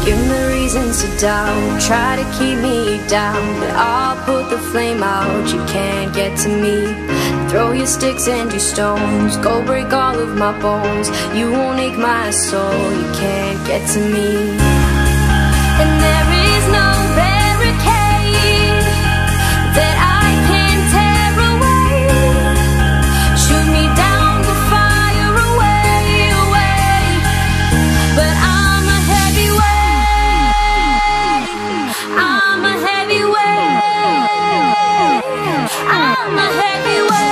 Give me reasons to doubt, try to keep me down, but I'll put the flame out, you can't get to me. Throw your sticks and your stones, go break all of my bones. You won't ache my soul, you can't get to me. And there is no barricade that I can tear away. Shoot me down to fire away, away. But I'm a heavyweight, I'm a heavyweight, I'm a heavyweight.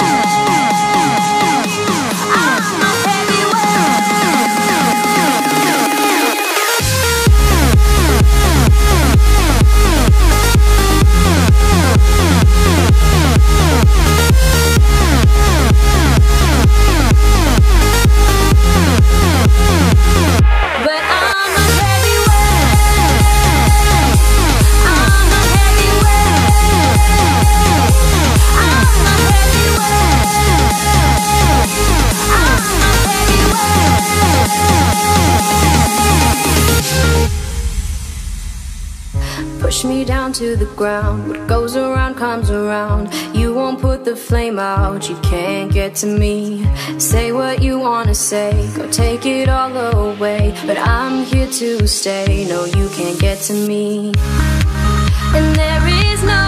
Push me down to the ground, what goes around comes around. You won't put the flame out, you can't get to me. Say what you wanna say, go take it all away, but I'm here to stay, no you can't get to me. And there is no